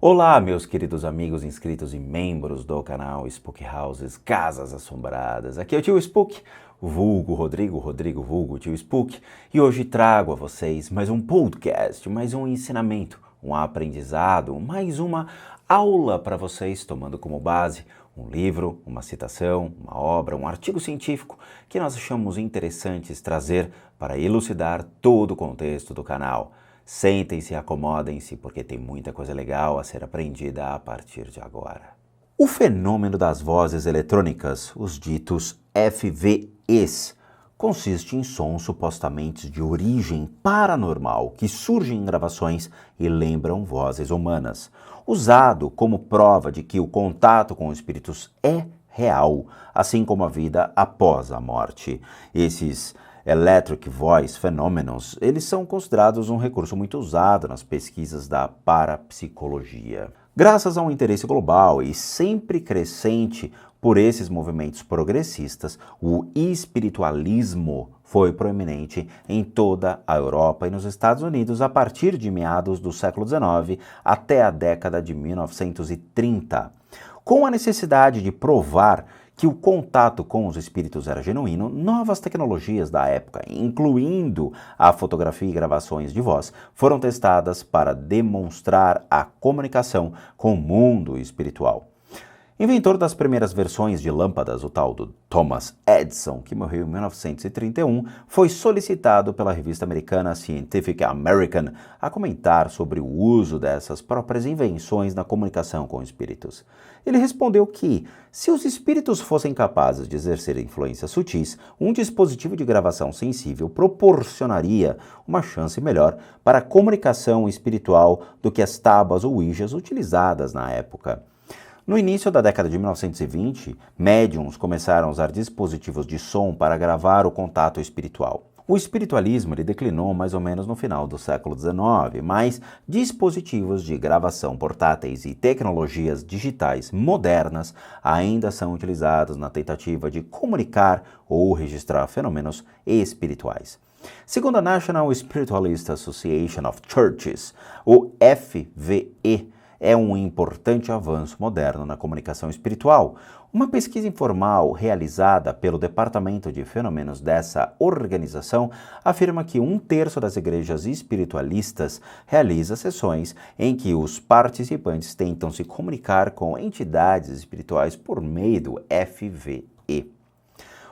Olá, meus queridos amigos inscritos e membros do canal Spook Houses, Casas Assombradas. Aqui é o Tio Spook, vulgo Rodrigo vulgo Tio Spook, e hoje trago a vocês mais um podcast, mais um ensinamento, um aprendizado, mais uma aula para vocês, tomando como base um livro, uma citação, uma obra, um artigo científico que nós achamos interessantes trazer para elucidar todo o contexto do canal. Sentem-se e acomodem-se, porque tem muita coisa legal a ser aprendida a partir de agora. O fenômeno das vozes eletrônicas, os ditos FVEs, consiste em sons supostamente de origem paranormal que surgem em gravações e lembram vozes humanas, usado como prova de que o contato com espíritos é real, assim como a vida após a morte. Esses Electric Voice Phenomenons, eles são considerados um recurso muito usado nas pesquisas da parapsicologia. Graças a um interesse global e sempre crescente por esses movimentos progressistas, o espiritualismo foi proeminente em toda a Europa e nos Estados Unidos a partir de meados do século XIX até a década de 1930. Com a necessidade de provar que o contato com os espíritos era genuíno, novas tecnologias da época, incluindo a fotografia e gravações de voz, foram testadas para demonstrar a comunicação com o mundo espiritual. Inventor das primeiras versões de lâmpadas, o tal do Thomas Edison, que morreu em 1931, foi solicitado pela revista americana Scientific American a comentar sobre o uso dessas próprias invenções na comunicação com espíritos. Ele respondeu que, se os espíritos fossem capazes de exercer influências sutis, um dispositivo de gravação sensível proporcionaria uma chance melhor para a comunicação espiritual do que as tábuas ou ouijas utilizadas na época. No início da década de 1920, médiums começaram a usar dispositivos de som para gravar o contato espiritual. O espiritualismo declinou mais ou menos no final do século XIX, mas dispositivos de gravação portáteis e tecnologias digitais modernas ainda são utilizados na tentativa de comunicar ou registrar fenômenos espirituais. Segundo a National Spiritualist Association of Churches, o FVE é um importante avanço moderno na comunicação espiritual. Uma pesquisa informal realizada pelo Departamento de Fenômenos dessa organização afirma que 1/3 das igrejas espiritualistas realiza sessões em que os participantes tentam se comunicar com entidades espirituais por meio do FVE.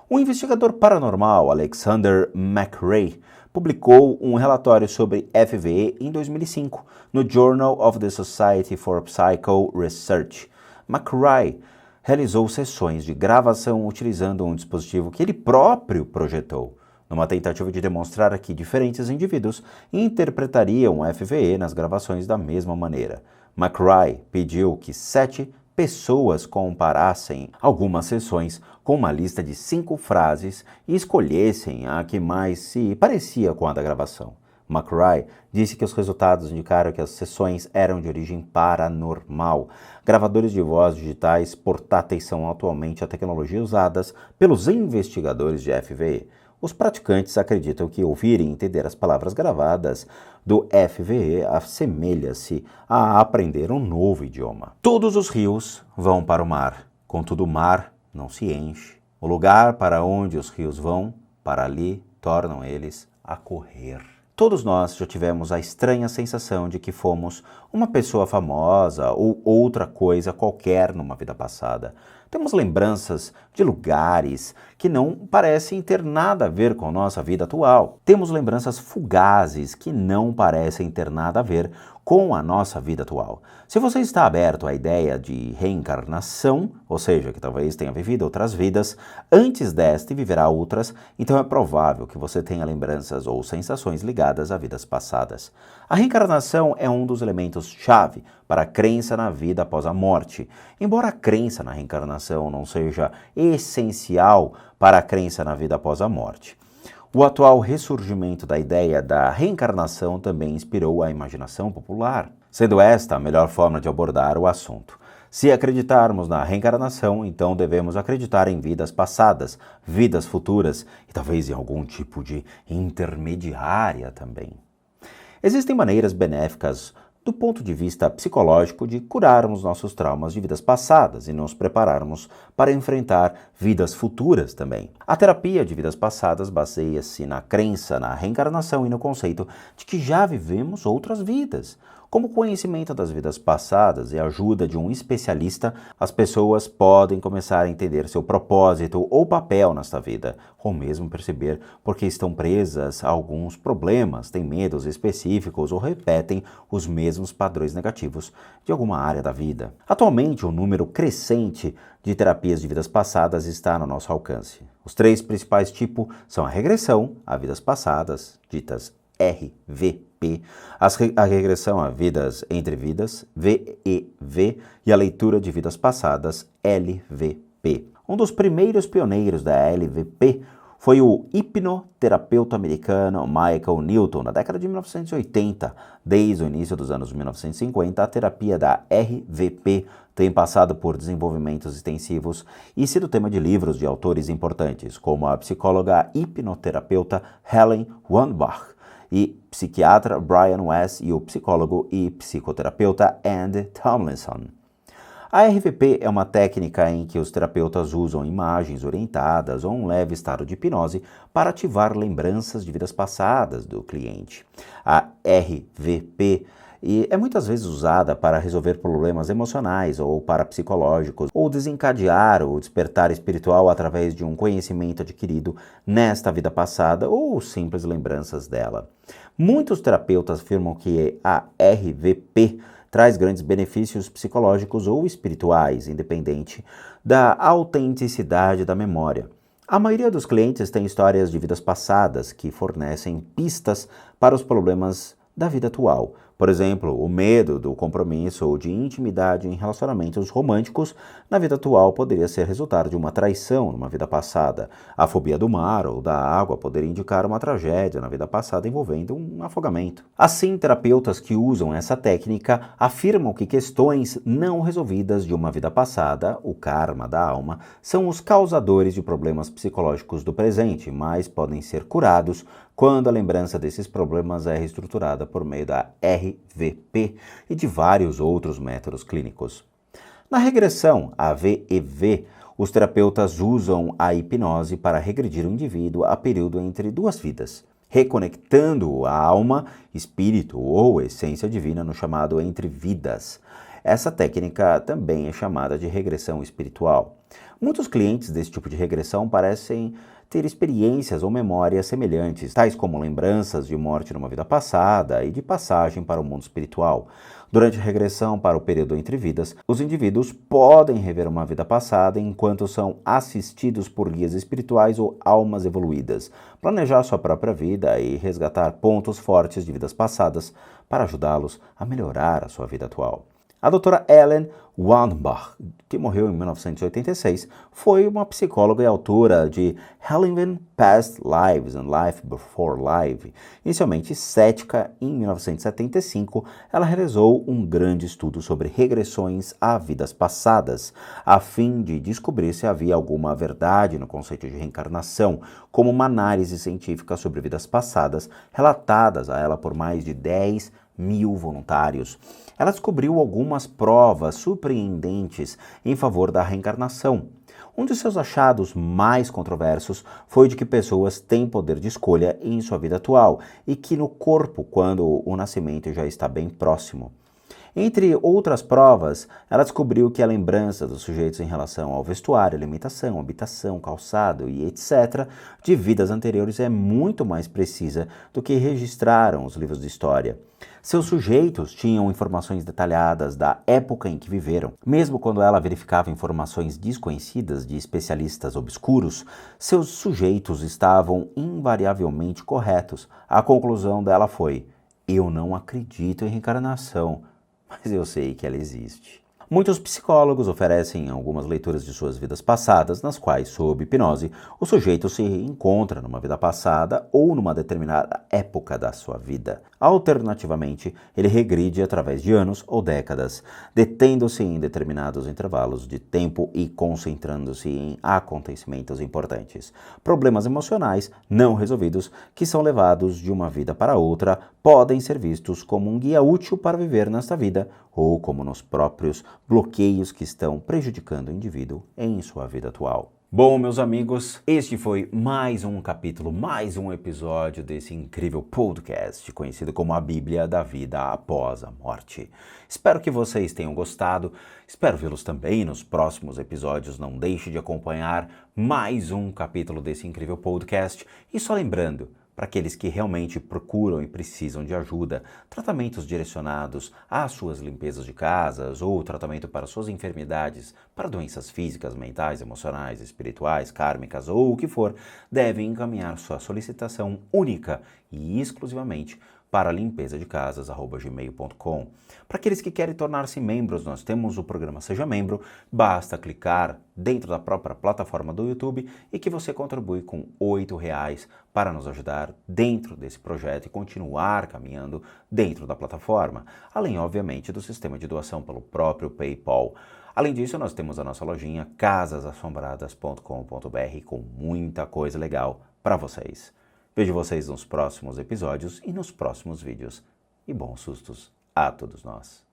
O investigador paranormal Alexander McRae publicou um relatório sobre FVE em 2005 no Journal of the Society for Psycho Research. McRae realizou sessões de gravação utilizando um dispositivo que ele próprio projetou, numa tentativa de demonstrar que diferentes indivíduos interpretariam o FVE nas gravações da mesma maneira. McRae pediu que 7 pessoas comparassem algumas sessões com uma lista de 5 frases e escolhessem a que mais se parecia com a da gravação. McRae disse que os resultados indicaram que as sessões eram de origem paranormal. Gravadores de voz digitais portáteis são atualmente a tecnologia usada pelos investigadores de FVE. Os praticantes acreditam que ouvir e entender as palavras gravadas do FVE assemelha-se a aprender um novo idioma. Todos os rios vão para o mar, contudo o mar não se enche. O lugar para onde os rios vão, para ali tornam eles a correr. Todos nós já tivemos a estranha sensação de que fomos uma pessoa famosa ou outra coisa qualquer numa vida passada. Temos lembranças de lugares que não parecem ter nada a ver com a nossa vida atual. Temos lembranças fugazes que não parecem ter nada a ver com a nossa vida atual. Se você está aberto à ideia de reencarnação, ou seja, que talvez tenha vivido outras vidas antes desta e viverá outras, então é provável que você tenha lembranças ou sensações ligadas a vidas passadas. A reencarnação é um dos elementos-chave para a crença na vida após a morte. Embora a crença na reencarnação não seja essencial para a crença na vida após a morte, o atual ressurgimento da ideia da reencarnação também inspirou a imaginação popular, sendo esta a melhor forma de abordar o assunto. Se acreditarmos na reencarnação, então devemos acreditar em vidas passadas, vidas futuras e talvez em algum tipo de intermediária também. Existem maneiras benéficas do ponto de vista psicológico de curarmos nossos traumas de vidas passadas e nos prepararmos para enfrentar vidas futuras também. A terapia de vidas passadas baseia-se na crença na reencarnação e no conceito de que já vivemos outras vidas. Como conhecimento das vidas passadas e a ajuda de um especialista, as pessoas podem começar a entender seu propósito ou papel nesta vida, ou mesmo perceber por que estão presas a alguns problemas, têm medos específicos ou repetem os mesmos padrões negativos de alguma área da vida. Atualmente, um número crescente de terapias de vidas passadas está no nosso alcance. Os 3 principais tipos são a regressão a vidas passadas, ditas RVP, a regressão a vidas entre vidas, VEV, e a leitura de vidas passadas, LVP. Um dos primeiros pioneiros da LVP foi o hipnoterapeuta americano Michael Newton, na década de 1980. Desde o início dos anos 1950, a terapia da RVP tem passado por desenvolvimentos extensivos e sido tema de livros de autores importantes, como a psicóloga hipnoterapeuta Helen Wambach, e psiquiatra Brian Weiss e o psicólogo e psicoterapeuta Andy Tomlinson. A RVP é uma técnica em que os terapeutas usam imagens orientadas ou um leve estado de hipnose para ativar lembranças de vidas passadas do cliente. A RVP é muitas vezes usada para resolver problemas emocionais ou parapsicológicos, ou desencadear o despertar espiritual através de um conhecimento adquirido nesta vida passada ou simples lembranças dela. Muitos terapeutas afirmam que a RVP traz grandes benefícios psicológicos ou espirituais, independente da autenticidade da memória. A maioria dos clientes tem histórias de vidas passadas que fornecem pistas para os problemas da vida atual. Por exemplo, o medo do compromisso ou de intimidade em relacionamentos românticos na vida atual poderia ser resultado de uma traição numa vida passada. A fobia do mar ou da água poderia indicar uma tragédia na vida passada envolvendo um afogamento. Assim, terapeutas que usam essa técnica afirmam que questões não resolvidas de uma vida passada, o karma da alma, são os causadores de problemas psicológicos do presente, mas podem ser curados quando a lembrança desses problemas é reestruturada por meio da RVP e de vários outros métodos clínicos. Na regressão, a VEV, os terapeutas usam a hipnose para regredir o indivíduo a período entre 2 vidas, reconectando a alma, espírito ou essência divina no chamado entre vidas. Essa técnica também é chamada de regressão espiritual. Muitos clientes desse tipo de regressão parecem ter experiências ou memórias semelhantes, tais como lembranças de morte numa vida passada e de passagem para o mundo espiritual. Durante a regressão para o período entre vidas, os indivíduos podem rever uma vida passada enquanto são assistidos por guias espirituais ou almas evoluídas, planejar sua própria vida e resgatar pontos fortes de vidas passadas para ajudá-los a melhorar a sua vida atual. A doutora Ellen Wambach, que morreu em 1986, foi uma psicóloga e autora de Reliving Past Lives and Life Before Life. Inicialmente cética, em 1975, ela realizou um grande estudo sobre regressões a vidas passadas, a fim de descobrir se havia alguma verdade no conceito de reencarnação, como uma análise científica sobre vidas passadas relatadas a ela por mais de 10.000 voluntários. Ela descobriu algumas provas surpreendentes em favor da reencarnação. Um de seus achados mais controversos foi de que pessoas têm poder de escolha em sua vida atual e que no corpo, quando o nascimento já está bem próximo. Entre outras provas, ela descobriu que a lembrança dos sujeitos em relação ao vestuário, alimentação, habitação, calçado e etc. de vidas anteriores é muito mais precisa do que registraram os livros de história. Seus sujeitos tinham informações detalhadas da época em que viveram. Mesmo quando ela verificava informações desconhecidas de especialistas obscuros, seus sujeitos estavam invariavelmente corretos. A conclusão dela foi: eu não acredito em reencarnação, mas eu sei que ela existe. Muitos psicólogos oferecem algumas leituras de suas vidas passadas, nas quais, sob hipnose, o sujeito se encontra numa vida passada ou numa determinada época da sua vida. Alternativamente, ele regride através de anos ou décadas, detendo-se em determinados intervalos de tempo e concentrando-se em acontecimentos importantes. Problemas emocionais não resolvidos, que são levados de uma vida para outra, podem ser vistos como um guia útil para viver nesta vida ou como nos próprios bloqueios que estão prejudicando o indivíduo em sua vida atual. Bom, meus amigos, este foi mais um capítulo, mais um episódio desse incrível podcast conhecido como a Bíblia da Vida Após a Morte. Espero que vocês tenham gostado, espero vê-los também nos próximos episódios. Não deixe de acompanhar mais um capítulo desse incrível podcast. E só lembrando, para aqueles que realmente procuram e precisam de ajuda, tratamentos direcionados às suas limpezas de casas ou tratamento para suas enfermidades, para doenças físicas, mentais, emocionais, espirituais, kármicas ou o que for, devem encaminhar sua solicitação única e exclusivamente para limpezadecasas@gmail.com. Para aqueles que querem tornar-se membros, nós temos o programa Seja Membro. Basta clicar dentro da própria plataforma do YouTube e que você contribui com R$ 8 para nos ajudar dentro desse projeto e continuar caminhando dentro da plataforma. Além, obviamente, do sistema de doação pelo próprio PayPal. Além disso, nós temos a nossa lojinha casasassombradas.com.br com muita coisa legal para vocês. Vejo vocês nos próximos episódios e nos próximos vídeos. E bons sustos a todos nós.